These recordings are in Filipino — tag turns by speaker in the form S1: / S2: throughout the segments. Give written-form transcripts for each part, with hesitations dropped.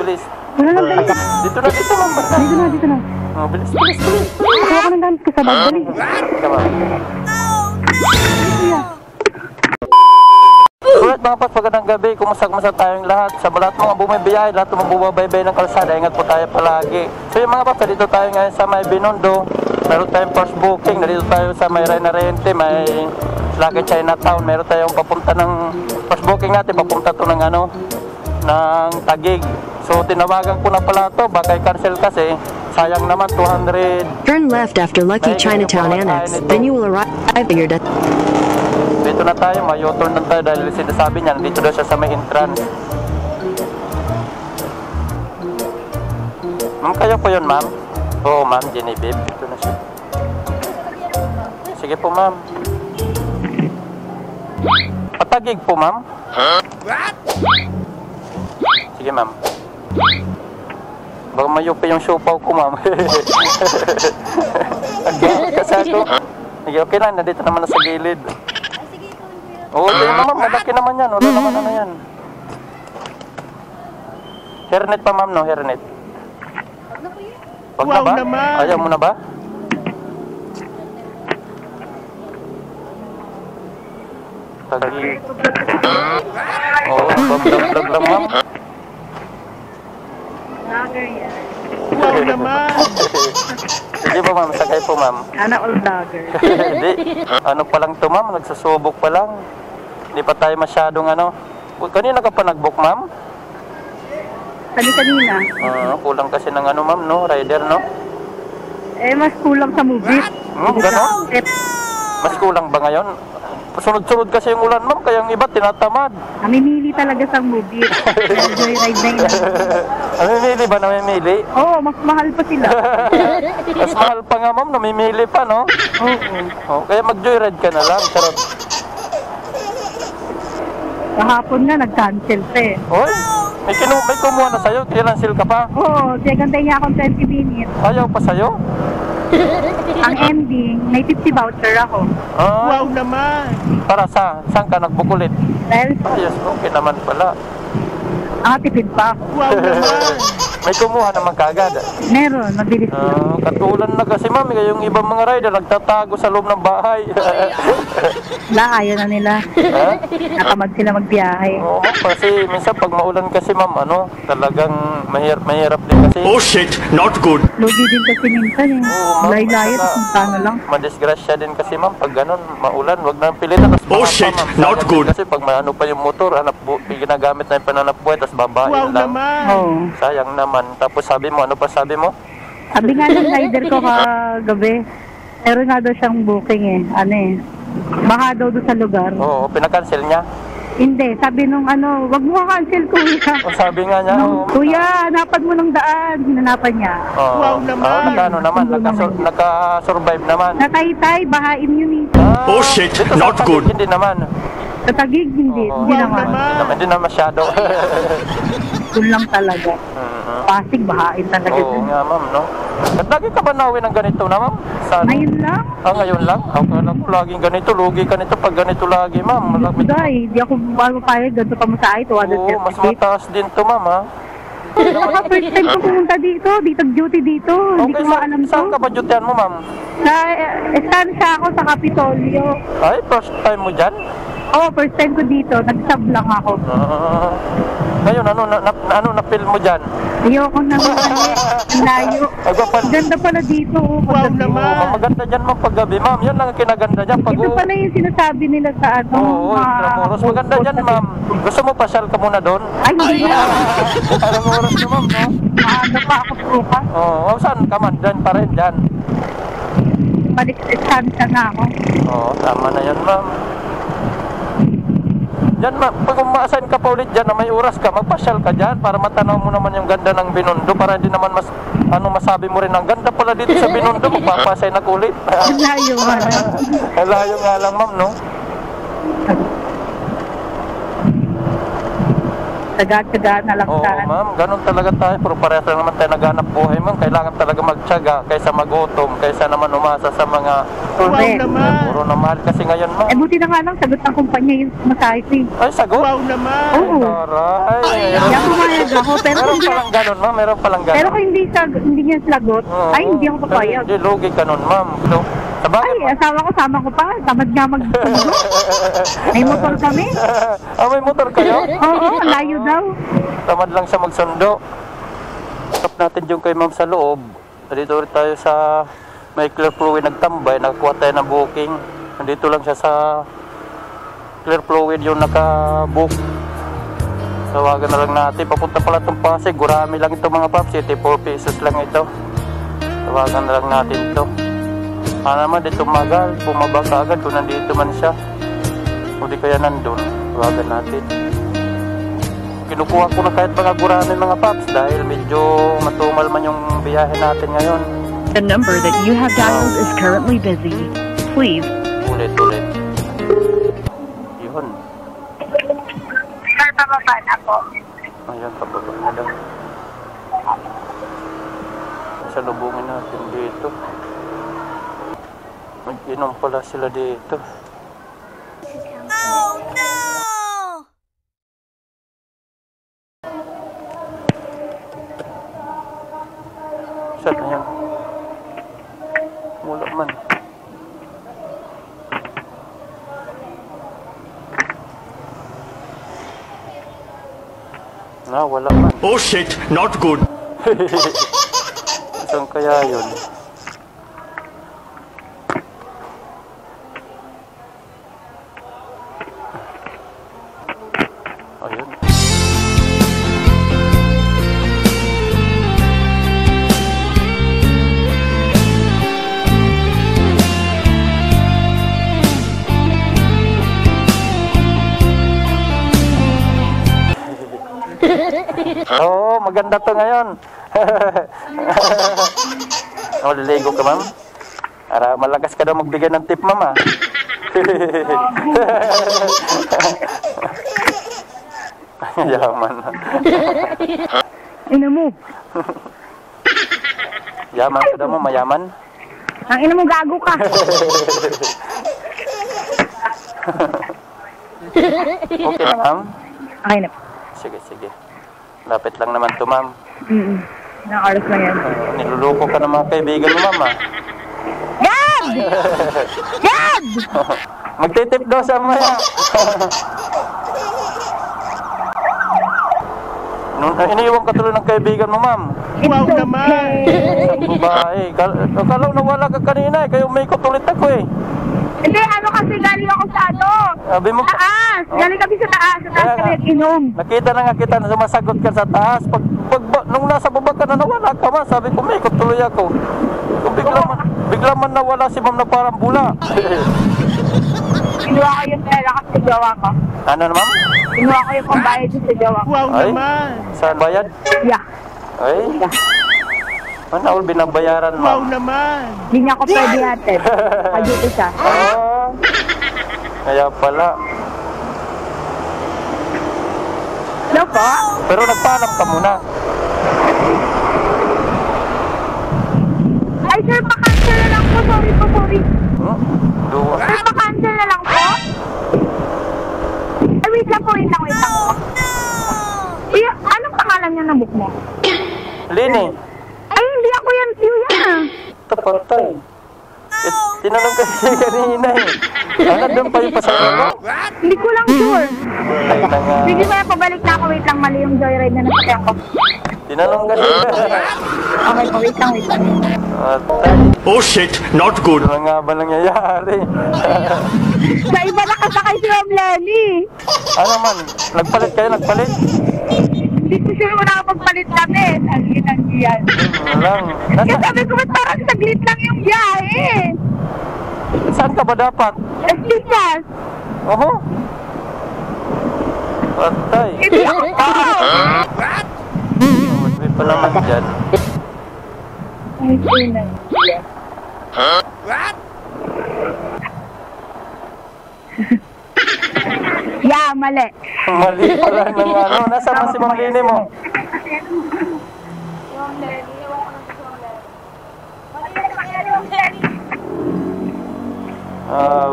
S1: bilis.
S2: Wala lang dali.
S1: Dito na, ma'am.
S2: Dito na.
S1: Oh, bilis.
S2: Kuha ko ng gamit ko sa bag. Dali.
S1: Come on. Alright mga paps, magandang gabi. Kumusta tayong lahat. Sa lahat mga bumibiyahe, lahat mga bumabaybay ng kalsada, ingat po tayo palagi. So yung mga paps, dito tayo ngayon sa may Binondo. Meron tayong first booking. Nandito tayo sa may Reyna-Rente, may Lucky Chinatown. Meron tayong papunta ng first booking natin, papunta to ng ng Taguig. So tinawagan ko na pala to, baka i-cancel kasi sayang naman 200.
S3: Turn left after Lucky Chinatown Annex, then you will arrive at your destination.
S1: Dito na tayo, may U-turn na tayo dahil sinasabi niya, dito daw siya sa may entrance. Ma'am, kayo po yun, ma'am? Oo, ma'am, Genevieve. Dito na siya. Sige po, ma'am. Patagig po, ma'am? Sige, ma'am. Baka mayupi yung siopaw ko, ma'am. Kasi ako. Sige, okay lang, nandito naman na sa gilid. Oo, yun naman, malaki naman yan. Wala naman ano yan. Hairnet pa, ma'am, no? Hairnet. Wag na ba? Ayaw mo na ba? Tagi. Oo, vlog lang, ma'am.
S2: Vlogger yan.
S4: Wow naman!
S1: Hindi ba, ma'am? Sakay po, ma'am.
S2: Sana all vlogger.
S1: Hindi. Ano pa lang to, ma'am? Nagsusubok pa lang. Hindi pa tayo masyadong Kanina ka pa nag-book, ma'am?
S2: Kanina.
S1: Kulang kasi ng ma'am, no? Rider, no?
S2: Mas kulang sa movie.
S1: Gano'n? Mas kulang ba ngayon? Sunod-sunod kasi yung ulan, ma'am, kaya yung iba tinatamad.
S2: Namimili talaga sa movie. Joyride na yun.
S1: Namimili ba? Namimili?
S2: Oo, mas mahal pa sila.
S1: Mas mahal pa nga, ma'am, namimili pa, no? Oo. Kaya mag-joyride ka na lang, charot.
S2: Kahapon nga, nag-cancel pa eh.
S1: Oy, may kumuha na sa'yo, kinancel ka pa?
S2: Oo, sinagantay niya akong 20 minutes.
S1: Ayaw pa sa'yo?
S2: Ang ending, may 50 voucher ako.
S4: Wow naman!
S1: Para saan ka nagbukulit?
S2: Dahil,
S1: Yes, okay naman pala.
S2: tipid pa ako.
S4: Wow naman!
S1: May kumuha naman kagad.
S2: Meron, mabilis lang.
S1: Katulan na kasi, ma'am, yung ibang mga rider nagtatago sa loob ng bahay.
S2: Ayaw na nila. Nakamad sila magbiyahe.
S1: Oo, ma'am, kasi minsan pag maulan kasi, ma'am, talagang mahirap din kasi.
S4: Oh shit! Not good!
S2: Lugi din kasi minsan eh.
S1: ma'am,
S2: Layo-layo,
S1: saka,
S2: kung paano lang.
S1: madisgrasya din kasi, ma'am, pag ganun, maulan, wag nang pilitan.
S4: Oh shit! Not good!
S1: Kasi pag pa yung motor, ginagamit na yung pananap buhay, tapos babae
S4: Wow
S1: lang.
S4: naman!
S2: Oo.
S1: Sayang naman. Tapos sabi mo, ano pa sabi mo?
S2: Sabi nga ng rider ko kagabi, pero nga daw siyang booking eh. Baka daw doon sa lugar.
S1: Oo, pinakancel niya.
S2: Hindi, sabi nung wag mo ka-cancel kuya.
S1: O sabi nga niya,
S2: Kuya, hanapan mo ng daan. Hinanapan niya.
S4: Wow naman.
S1: Naman, naka-survive naman.
S2: Natay-tay, bahain yun eh.
S4: Oh shit!
S1: Dito
S4: Not
S1: sa
S4: good!
S1: Hindi naman.
S2: Sa Taguig, hindi.
S1: Oo.
S2: Hindi
S4: Wow
S2: naman.
S4: naman.
S1: Hindi na masyado.
S2: Doon lang talaga. Pasig, bahain talaga.
S1: Oo nga, ma'am, no? At lagi ka ba nauwi ng ganito na, ma'am?
S2: Ngayon lang?
S1: Ngayon lang? Ako lang laging ganito. Lugi ka nito pag ganito lagi, ma'am.
S2: Hindi ako mapayag. Ganito pa mo sa ay.
S1: Oo, mas mataas din to, ma'am, ha?
S2: Baka first time ko pumunta dito. Dito duty dito. Hindi ko maalam to.
S1: Saan ka ba duty mo, ma'am?
S2: Estansya ako sa Kapitolyo.
S1: Ay, first time mo dyan?
S2: Oo, first time ko dito. Nag-sub lang ako.
S1: Ngayon, na-feel mo dyan?
S2: Ayoko na mali. Ang layo. Ganda pala dito.
S4: Wow naman!
S1: Maganda dyan, ma'am, paggabi, ma'am. Yan lang ang kinaganda dyan.
S2: Ito pala yung sinasabi nila sa
S1: Oo, Intramuros. Maganda dyan, ma'am. Gusto mo pasyal ka muna doon?
S2: Ay, hindi na.
S1: Anong oras na, ma'am, no?
S2: Maaga pa ako bukas.
S1: Oo, saan ka man? Dyan pa rin, dyan.
S2: Balik sa estansya na ako.
S1: Oo, tama na yan, ma'am. Diyan, pag ma-assign ka pa ulit dyan na may oras ka, magpasyal ka dyan para matanaw mo naman yung ganda ng Binondo para hindi naman masabi mo rin ang ganda pala dito sa Binondo, magpapasay na ulit.
S2: Ang layo nga lang.
S1: Ang layo nga lang, ma'am, no?
S2: Taga-taga na lang
S1: Oo,
S2: saan.
S1: ma'am, ganun talaga tayo. Pero parehas lang naman tayo naghanap buhay, ma'am. Kailangan talaga magtiyaga kaysa magutom, kaysa naman umasa sa mga
S4: Wow naman!
S1: puro na mahal kasi ngayon, ma'am.
S2: Buti na nga lang, sagot ng kumpanya yung masahe ko.
S1: Ay, sagot?
S4: Wow naman!
S2: Oo.
S1: Taray.
S2: Kaya pumayag papayag ako. Pero
S1: Meron
S2: kung hindi,
S1: palang ganun, ma'am. Meron palang ganun.
S2: pero kung hindi niya lagot,
S1: Oo.
S2: ay hindi ako papayag.
S1: Hindi, lugi ka nun, ma'am. So, sabagay,
S2: Ay, asawa ko, sama ko pa. Tamad nga magsundo. May motor kami.
S1: may motor kayo?
S2: Oo, layo daw.
S1: Tamad lang siya magsundo. Stop natin yung kay ma'am sa loob. Dito ulit tayo sa may Clear Fluid nagtambay. Nakakuha tayo ng booking. Nandito lang siya sa Clear Fluid yung naka-book. Tawagan na lang natin. Papunta pala itong Pasig. Gurami lang ito mga paps. 84 pesos lang ito. Tawagan na lang natin ito. Naman dito magal. Bumaba ka agad kung nandito man siya. O di kaya nandun. Tawagan natin. Kinukuha ko na kahit mga gurami mga paps. Dahil medyo matumal man yung biyahe natin ngayon.
S3: The number that you have dialed is currently busy. Please.
S1: Ulit. Yun.
S2: Sir, pababa na po.
S1: Ayan, pababa na daw. Salubungin natin dito. Mag-inom pala sila dito. Oh no! Saan na yan? Wala man. Wala man.
S4: Oh shit, not good.
S1: Saan kaya yun? Ayun. Oo, maganda to ngayon. Liligo ka, ma'am? Para malakas ka daw magbigay ng tip, ma'am, ah. Yaman.
S2: Ina mo.
S1: Yaman ka daw, ma'am, mayaman.
S2: Ang ina mo, gago ka.
S1: Okay na, ma'am?
S2: Okay na.
S1: Sige. Lapit lang naman to, ma'am.
S2: Nang oras lang yan.
S1: Niluluko ka ng mga kaibigan mo, ma'am, ah.
S2: Gab! Gab!
S1: Magtitip daw sa maya. Iniiwan ka tuloy ng kaibigan mo, ma'am.
S4: Wow naman.
S1: Babae. Akala ko nawala ka kanina, eh. Kayo may ulit ako, eh.
S2: Hindi, ano kasi galing ako sa ano?
S1: Sabi mo,
S2: Taas! Galing kami sa taas. Sa taas
S1: Kaya
S2: kami
S1: nga.
S2: nag-inom.
S1: nakita na nga kita na sumasagot ka sa taas. Nung nasa baba ka na nawala ka, ma'am. Sabi ko, may tuloy ako. Kung bigla man nawala si ma'am na parang bula.
S2: Kinuha ko yung pera kasi sa jawa ko.
S1: Ano na, ma'am?
S2: Kinuha ko yung pambayad sa jawa ko.
S4: Wow
S1: Ay,
S4: naman.
S1: saan bayad?
S2: Yeah.
S1: Ay, ano, binabayaran,
S4: Wow
S1: ma'am?
S4: naman.
S2: Hindi niya ako pwede hatid. Kaduto siya.
S1: Ah, kaya pala.
S2: Hello po?
S1: Pero nagpaalam ka muna.
S2: Ay sir, pa-cancel na lang po. Sorry po, sorry.
S1: Duwa.
S2: Sir, pa-cancel na lang po. Ay, wait lang po. Anong pangalan niya na book mo?
S1: Lini,
S2: Ay, hindi ako yan. Tiyo yan.
S1: tapatay. Tinanong kasi kanina, eh. Doon pa yung pasahero?
S2: Hindi ko lang sure.
S1: Ay na nga.
S2: Sige ba, pabalik na ako. Wait lang, mali yung joyride na nasakyan ko.
S1: Tinanong kasi.
S2: Okay po, wait lang.
S1: Atay.
S4: Oh shit, not good.
S1: Ano nga ba nangyayari?
S2: Sa iba nakasakay si Ma'am Lenny.
S1: Ano man? Nagpalit kayo? Nagpalit?
S2: Hindi ko sure kung nakapagpalit kami. Ang yan.
S1: Lang.
S2: Kasi sabi ko, ba't parang saglit lang yung biyahe?
S1: Saan ka ba dapat?
S2: Esquitas.
S1: Oho. Atay.
S2: Hindi ako pa.
S1: May pa naman dyan.
S2: Ay, sino? Yeah, mali.
S1: Mali pala ng ano. Nasaan na si Ma'am Lini mo?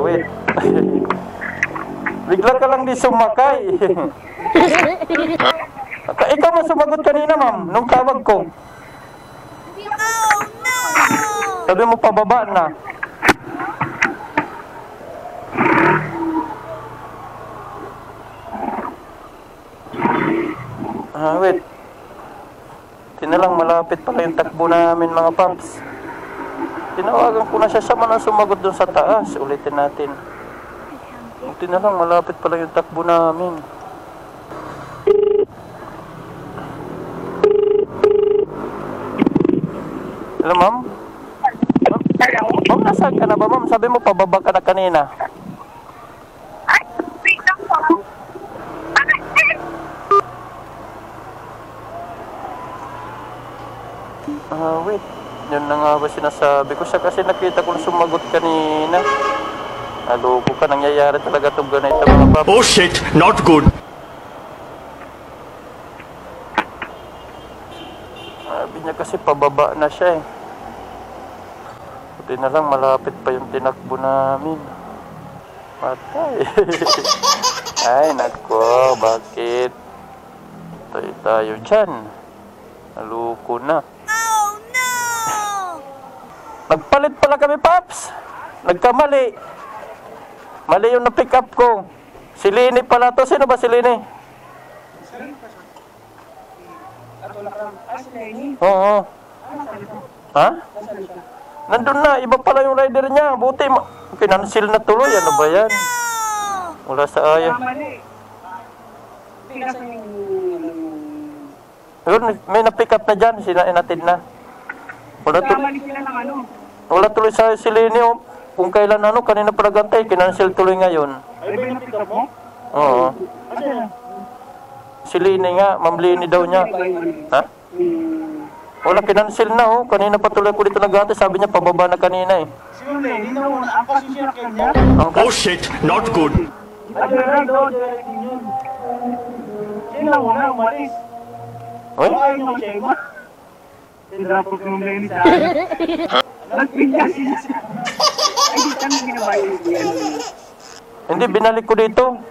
S1: Wait. Bigla ka lang di sumakay. Ikaw mo ba sumagot kanina, ma'am? Nung tawag ko. Sabi mo pababa na. Wait. Tinalang malapit pala yung takbo namin, mga paps. Tinawagan ko na siya, siya man ang sumagot dun sa taas. Ulitin natin. Tinalang malapit pala yung takbo namin. Hello, ma'am? Ma'am, nasaan ka na ba, ma'am? Sabi mo pababa ka na kanina. Wait. Yun na nga ba sinasabi ko siya kasi nakita ko na sumagot kanina. Aloko ka, nangyayari talaga itong ganito, mga paps.
S4: Oh shit, not good.
S1: Sabi niya kasi pababa na siya eh. Buti na lang malapit pa yung tinakbo namin. Patay. Ay nako, bakit? Tayo dyan. Aloko na. Nagpalit pala kami, Paps. Nagkamali. Mali yung na-pick up ko. Si Lini pala to. Sino ba si Lini? Oo. Ha? Nandun na. Iba pala yung rider niya. Buti. Kinansil na tuloy. Ano ba yan? Wala sa aya. Yun, may na-pick up na dyan. Inatid na. Wala tuloy sa si Lini, oh. Kung kailan kanina pa nagantay, kinancel tuloy ngayon.
S5: Ay, ba yung pick up mo?
S1: Oo. Si Lini nga, Ma'am Lini daw niya. Ha? Wala, kinancel na, oh. Kanina pa tuloy ko dito nagantay, sabi niya pababa na kanina eh.
S5: Si Ma'am Lini na una, ang kasi siya kanya.
S4: Oh shit, not good.
S5: Ay, doon, yun. Sino na una, umalis.
S1: Oy?
S5: Ay, yung check mo. Tinrapos ko Ma'am Lini sa akin. Nagpindas siya. Ay, di kami ginawa yung
S1: Hindi, binalik ko dito.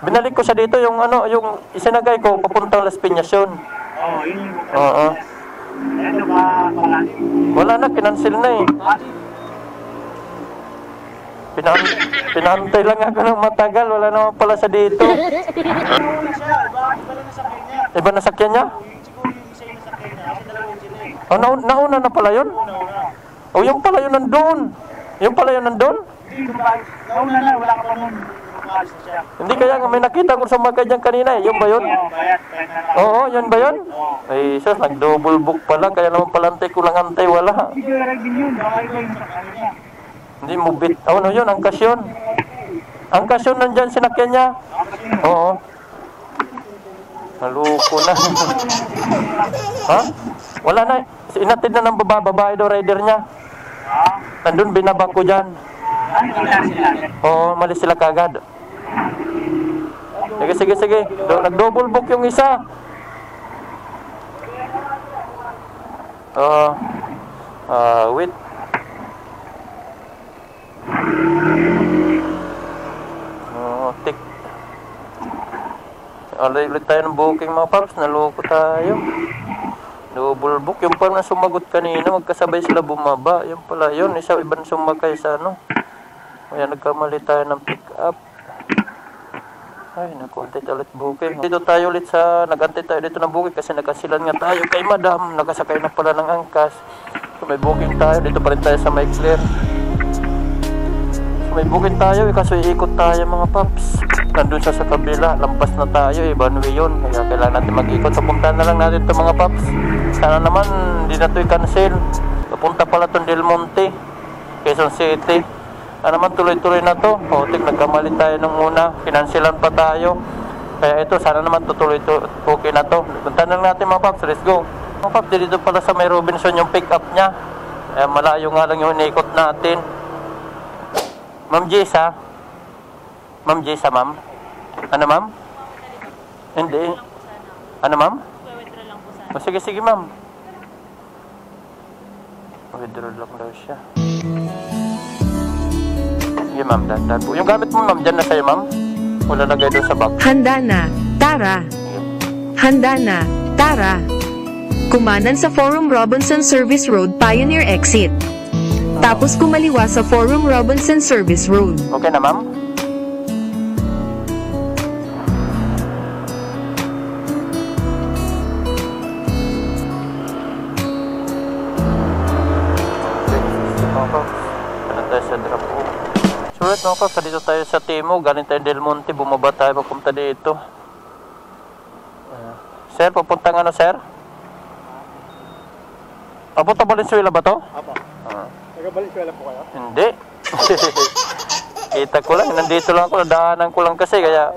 S1: Binalik ko siya dito yung yung isinagay ko papuntang Las Piñas yun.
S5: Oo, yun yung
S1: Oo.
S5: ano ba, parang.
S1: Wala na, kinancel na eh. Pinantay lang ako ng matagal, wala naman pala siya dito.
S5: Ano na siya, iba lang nasakyan niya.
S1: Iba nasakyan niya?
S5: Siguro yung isa yung nasakyan niya, kasi dalawang sila eh.
S1: Oh, nauna na pala yun?
S5: Una.
S1: Oh, yung pala yun nandun. Yung pala yun nandun?
S5: Hindi, nauna na, wala ka pa nun. Umalis na siya.
S1: Hindi kaya nga may nakita ko sumakay dyan kanina eh. Yung ba yun?
S5: Oo, bayat na lang.
S1: Oo, yun ba yun? Ay, sus, nag-double book pala. Kaya naman palantay ko lang antay, wala.
S5: Hindi ko lang din yun, baka iba yung nasakyan niya.
S1: Hindi mo bit. Oh, ano yun? Angkas yun. Angkas yun nandyan, sinakyan niya. Oo. Naluko na. Ha? Wala na. Inatid na ng babae daw rider niya. Nandun, binaba ko dyan. Oo, malis sila kagad. Sige. Nag-double book yung isa. Wait. Tik. Ulit tayo ng booking, mga paps. Naloko tayo. Double book. Yung parang sumagot kanina, magkasabay sila bumaba. Yung pala yun. Ibang sumakay sa Kaya nagkamali tayo ng pick up. Ay, nag-content ulit booking. Dito tayo ulit nag-antay tayo dito ng booking kasi nagkasilan nga tayo kay madam. Nakasakay na pala ng angkas. So may booking tayo. Dito pa rin tayo sa May Clear. So may booking tayo. Kaso iikot tayo, mga paps. Nandun sa kabila. Lampas na tayo. One way yun. Kaya kailangan natin mag-ikot. So puntahan na lang natin ito, mga paps. Sana naman hindi na ito i-cancel. Papunta pala itong Del Monte, Quezon City. Sana naman tuloy-tuloy na to. Putik, nagkamali tayo nung una. Kinansilan pa tayo. Kaya ito, sana naman tutuloy okay na to. Puntahan na lang natin, mga paps. Let's go. Mga paps, dito pala sa May Robinson yung pick up niya. Malayo nga lang yung inikot natin. Ma'am Jessa? Ma'am Jessa, ma'am? Ano, ma'am? Hindi. Ano, ma'am? O, sige, ma'am. Withdraw lang daw siya. Sige, ma'am. Dandan po. Yung gamit mo, ma'am, dyan na sa'yo, ma'am? Wala lagay doon sa box.
S3: Handa na. Tara.
S1: Sige,
S3: Handa na. Tara. Kumanan sa Forum Robinson Service Road Pioneer Exit. Tapos kumaliwa sa Forum Robinson Service Road.
S1: Okay na, ma'am? Sa Drapo. Sulit mo ako, dito tayo sa Timo, galing tayo Del Monte, bumaba tayo, papunta dito. Sir, papuntang ano, sir? Papunta Valenzuela ba to?
S5: Apo. Taga-Valenzuela po kayo?
S1: Hindi. Kita ko lang, nandito lang ako, nadaanan ko lang kasi, kaya...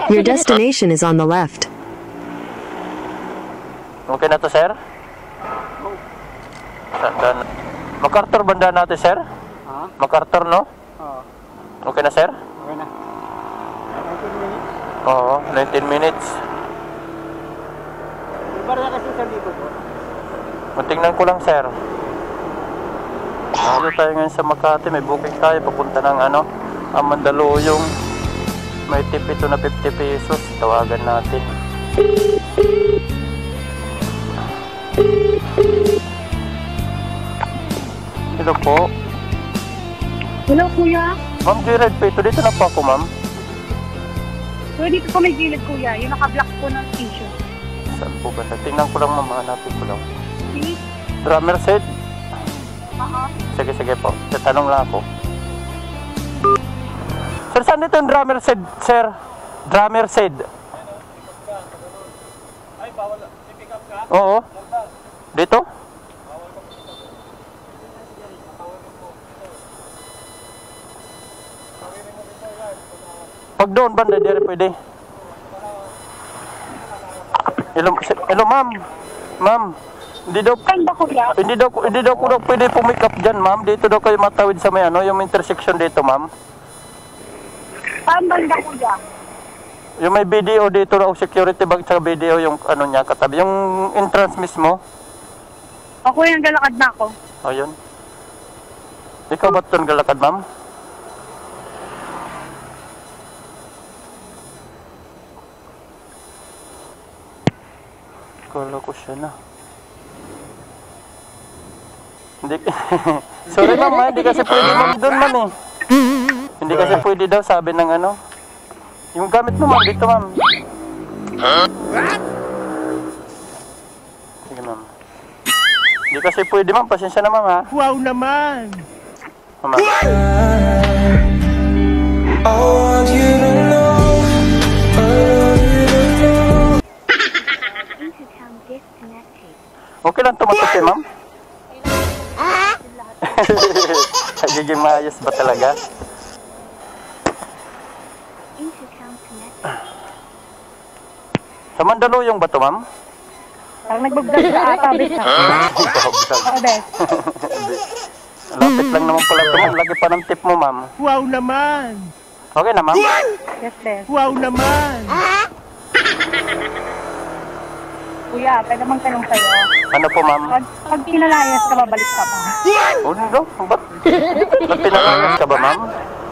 S3: Your destination is on the left.
S1: Okay na to, sir? Sandaan. MacArthur banda natin, sir?
S5: Ha?
S1: MacArthur, no?
S5: Oo.
S1: Okay na, sir?
S5: Okay na. 19 minutes.
S1: Oo, 19 minutes.
S5: Iba na kasi sa likod po.
S1: Matingnan ko lang, sir. Dito tayo ngayon sa Makati, may booking tayo, papunta ng ano, Mandaluyong. May tip ito na 50 pesos. Tawagan natin. Hello po.
S2: Hello, kuya.
S1: Ma'am, Jared po ito. Dito na po ako, ma'am.
S2: Kuya, dito po may gilid, kuya. Yung naka-block po ng t-shirt.
S1: Saan po ba? Tingnan ko lang, ma'am. Hanapin ko lang.
S2: See?
S1: Drummer set?
S2: Oo.
S1: Sige po. Tatanong lang ako. Sir, saan dito yung drummer set, sir? Drummer set.
S5: Ay, bawal. Pick up ka?
S1: Oo. Dito? Pag doon, banda, di rin pwede. Hello, ma'am. Ma'am, hindi daw,
S2: Saan ba, kuya?
S1: hindi daw ko daw pwede pumick up dyan, ma'am. Dito daw kayo matawid sa may ano, yung intersection dito, ma'am.
S2: Saan banda, kuya?
S1: Yung may BDO dito raw, security bag sa BDO yung ano niya, katabi. Yung entrance mismo.
S2: Ako yung galakad na ako.
S1: O, yun. Ikaw ba ito galakad, ma'am? Kala ko siya na. Hindi. Sorry, ma'am, hindi kasi pwede, ma'am, doon man eh. Hindi kasi pwede daw, sabi ng ano. Yung gamit mo, ma'am, dito, ma'am. Sige, ma'am. Hindi kasi pwede, ma'am. Pasensya na, ma'am, ha?
S5: Wow naman!
S1: Ma'am. Okay lang tumatos eh, ma'am? Nagiging maayos ba talaga? Sa Mandaluyong ba to, ma'am?
S2: Parang nagbablog sa ata, bes. Oo, bes.
S1: Lapit lang naman pala ito, ma'am. Lagi pa ng tip mo, ma'am.
S5: Wow naman!
S1: Okay na, ma'am?
S2: Yes, bes.
S5: Wow naman!
S2: Kuya, pwede mang tanong sa'yo.
S1: Ano po, ma'am?
S2: Pag pinalayas ka, babalik ka ba?
S1: Oh, no? Ba't pinalayas ka ba, ma'am?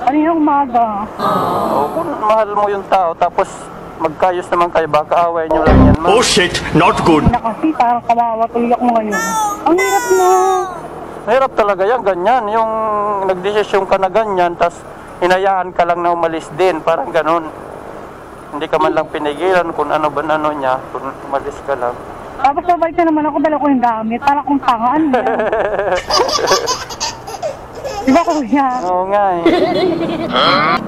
S2: Ano yung umaga?
S1: Oo, kung mahal mo yung tao, tapos magkayos naman kayo, baka away nyo lang yan, ma'am.
S4: Oh shit, not good.
S2: Na kasi parang kawawa tuloy ako ngayon. Ang hirap na.
S1: Mahirap talaga yan, ganyan. Yung nagdesisyon ka na ganyan, tapos hinayaan ka lang na umalis din, parang ganun. Hindi ka man lang pinigilan kung ano ba ano niya, kung umalis ka lang.
S2: Tapos babalik na naman ako, dala ko yung gamit. Para kung tanga, ano yan? Diba, kuya?
S1: Oo nga eh.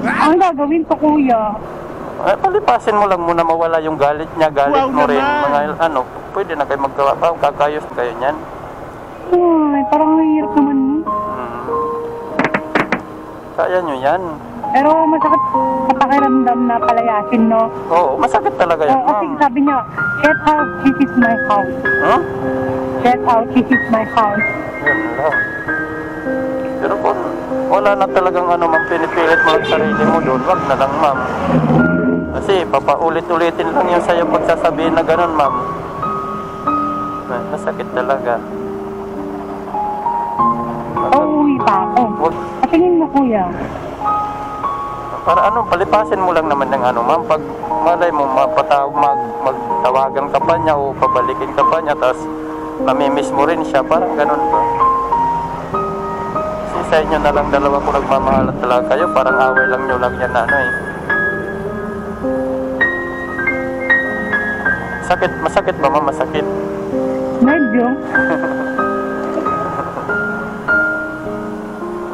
S2: Ang gagawin ko, kuya?
S1: Palipasin mo lang muna mawala yung galit niya, galit
S5: Wow
S1: mo rin.
S5: naman.
S1: Mga ano, pwede na kayo maggawa pa, kakayos kayo niyan.
S2: Ay, parang ang hirap naman.
S1: Kaya nyo yan.
S2: Pero masakit sa pakiramdam na palayasin, no?
S1: Oo, masakit talaga yan,
S2: Oo, kasi
S1: ma'am.
S2: sabi niya, get out, this is my house.
S1: Huh?
S2: Get out, this is my house.
S1: Yun lang. Pero kung wala na talagang ano, ma'am, pinipilit mo ang sarili mo doon, wag na lang, ma'am. Kasi papaulit-ulitin lang yan sa'yo pagsasabihin na ganun, ma'am. Masakit talaga.
S2: Uuwi pa ako.
S1: Wag,
S2: Patingin mo, kuya.
S1: Para ano, palipasin mo lang naman ng ano, ma'am. Pag malay mo, magtawagan ka pa niya o pabalikin ka pa niya, tapos mamimiss mo rin siya, parang ganun ba? Kasi sa inyo na lang dalawa kung nagmamahalan talaga kayo, parang away lang nyo lang yan na ano eh. Masakit ba, ma'am? Masakit?
S2: Medyo.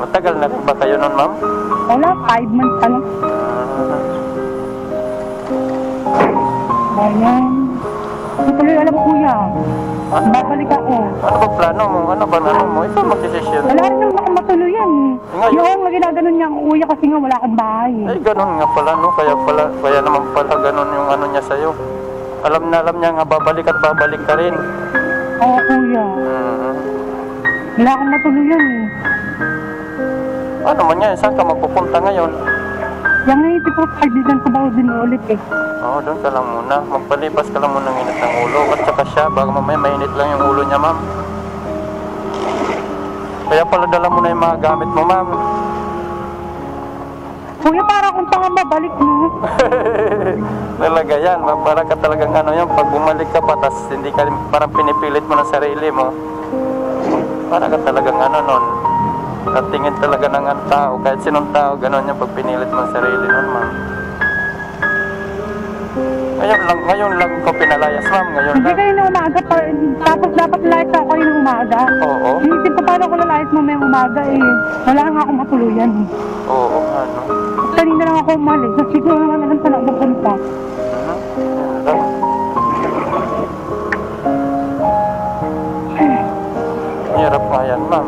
S1: Matagal na rin ba kayo nun, ma'am?
S2: Wala, 5 months pa lang. Ayan. Hindi tuloy alam, kuya. Babalik ako.
S1: Ano ba plano mo? Ano ba ano mo? Ikaw mag-desisyon.
S2: Wala rin naman akong matuloy yan.
S1: Ngayon?
S2: Yung ginaganon niya ang kuya kasi nga wala akong bahay.
S1: Ay, ganun nga pala, no? Kaya naman pala ganun yung ano niya sa'yo. Alam niya nga babalik at babalik ka rin.
S2: Oo, kuya. Wala akong matuloy yan eh.
S1: Ano man yan? Saan ka magpupunta ngayon?
S2: Yung naisip ko, kaibigan ko ba din ulit eh.
S1: Oo, doon ka lang muna. Magpalipas ka lang muna ng init ng ulo. At saka siya, bago mamaya mainit lang yung ulo niya, ma'am. Kaya pala dala mo na yung mga gamit mo, ma'am.
S2: Kuya, para akong tanga mabalik mo.
S1: Talaga yan, ma'am. Para ka talagang ano yan. Pag bumalik ka pa, tas hindi ka parang pinipilit mo ng sarili mo. Para ka talagang ano nun. At tingin talaga ng tao. Kahit sinong tao, gano'n yung pag pinilit mo ng sarili nun, ma'am. Ngayon lang ko pinalayas, ma'am. Ngayon
S2: Hindi
S1: lang.
S2: kayo na umaga pa. Tapos dapat layas ako kayo ng umaga.
S1: Oo.
S2: Inisip ko paano ko lalayas mo may umaga eh. Wala nga akong matuluyan eh.
S1: Oo, ano.
S2: Kanina lang ako umalis. Tapos siguro naman naman saan ako pupunta.
S1: Yan lang. Hirap nga yan, ma'am.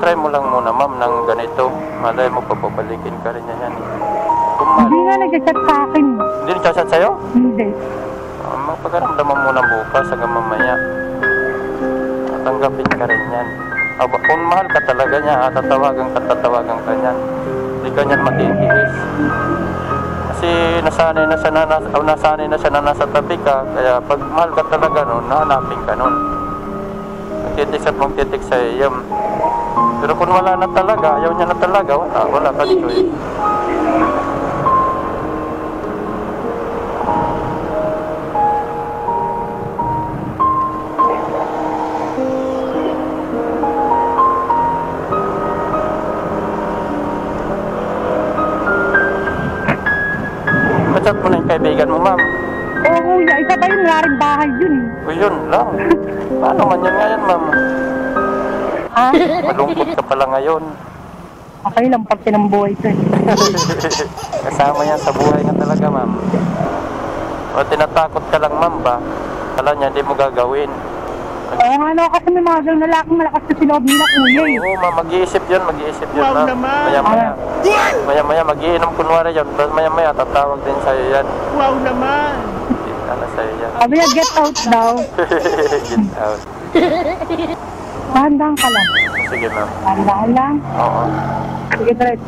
S1: Try mo lang muna, ma'am, ng ganito. Malay mo, papabalikin ka rin niya yan.
S2: Hindi nga nag-chat sa akin.
S1: Hindi nagchat sa'yo?
S2: Hindi.
S1: Magpagaramdaman muna bukas hanggang mamaya. Tanggapin ka rin yan. Kung mahal ka talaga niya, tatawagan ka niyan. Hindi ka niyan matitiis. Kasi nasanay na siya na nasa tabi ka. Kaya pag mahal ka talaga nun, nahanapin ka nun. Magtitik at magtitik sa iyo. Pero kung wala na talaga, ayaw niya na talaga, wala ka choice. Chat mo na yung kaibigan mo, ma'am.
S2: Oo, kuya. Isa ba yun? Wala rin bahay yun eh.
S1: O yun lang. Paano man yan ngayon, ma'am?
S2: Ha?
S1: Malungkot ka pala ngayon.
S2: Okay lang pag tinambuhay ko eh.
S1: Kasama yan sa buhay nga talaga, ma'am. O tinatakot ka lang, ma'am ba? Kala niya, hindi mo gagawin.
S2: Oo nga no, kasi may mga gano'ng lalaking malakas na sinoob nila kuya eh.
S1: Oo, ma'am, mag-iisip yun, ma'am. Maya-maya, mag-iinom kunwari yun. Tapos maya-maya, tatawag din sa'yo yan.
S5: Wow naman!
S1: Ano sa'yo yan?
S2: Sabi niya, get out daw.
S1: Get out.
S2: Dahan-dahan ka lang.
S1: Sige, ma'am.
S2: Dahan-dahan lang.
S1: Oo.
S2: Sige, direct.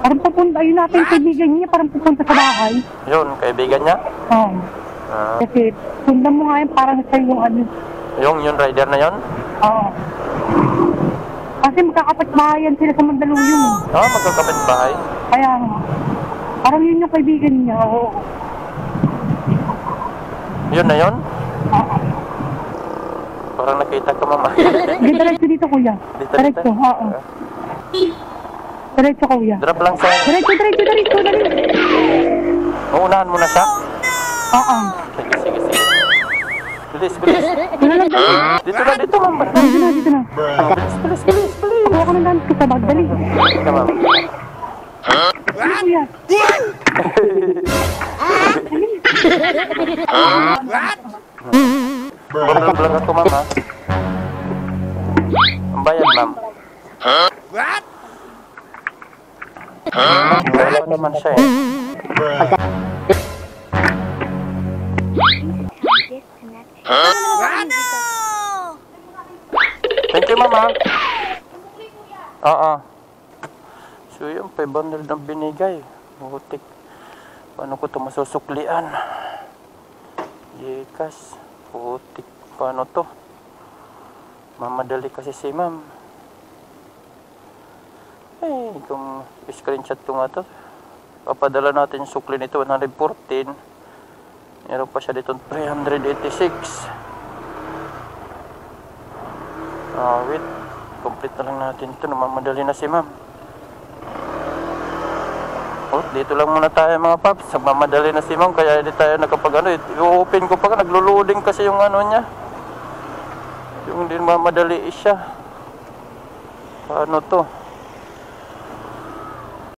S2: Parang pupunta, ayun natin yung kaibigan niya, parang pupunta sa bahay.
S1: Yun, kaibigan niya?
S2: Oo. Kasi, sundan mo nga yun, parang sa yung ano.
S1: Yung rider na yun?
S2: Oo. Kasi magkakapit-bahayan sila sa Mandaluyong.
S1: Oo, magkakapit bahay.
S2: Kaya nga. Parang yun yung kaibigan niya, oo.
S1: Yun na yun?
S2: Oo.
S1: Parang nakita ka, mama.
S2: Hindi, diretso dito, kuya. Diretso, oo. Diretso, kuya.
S1: Drop lang sa...
S2: Diretso.
S1: Uunahan mo na siya?
S2: Oo.
S1: Sige. Bilis. Dito, mama.
S2: Dito na.
S1: Bilis.
S2: Ako ng dance ko sa bag, dali.
S1: Sige, mama.
S2: Dali, kuya.
S1: Vlog ako, mama. Ang bayad, ma'am. Wala naman siya eh. Thank you, mama. Oo. So yung 500 ng binigay. Butik. Paano ko ito masusuklian? Yekas. Butik. Paano to? Mamadali kasi si ma'am. Kung screenshot ko nga to, papadala natin yung sukli nito, 114. Meron pa siya dito 386. Wait, complete na lang natin ito, namamadali na si ma'am. Dito lang muna tayo mga paps, namamadali na si ma'am, kaya hindi tayo nakapag i-open ko pa, naglo-loading kasi yung niya, yung din mamadali siya. Paano to?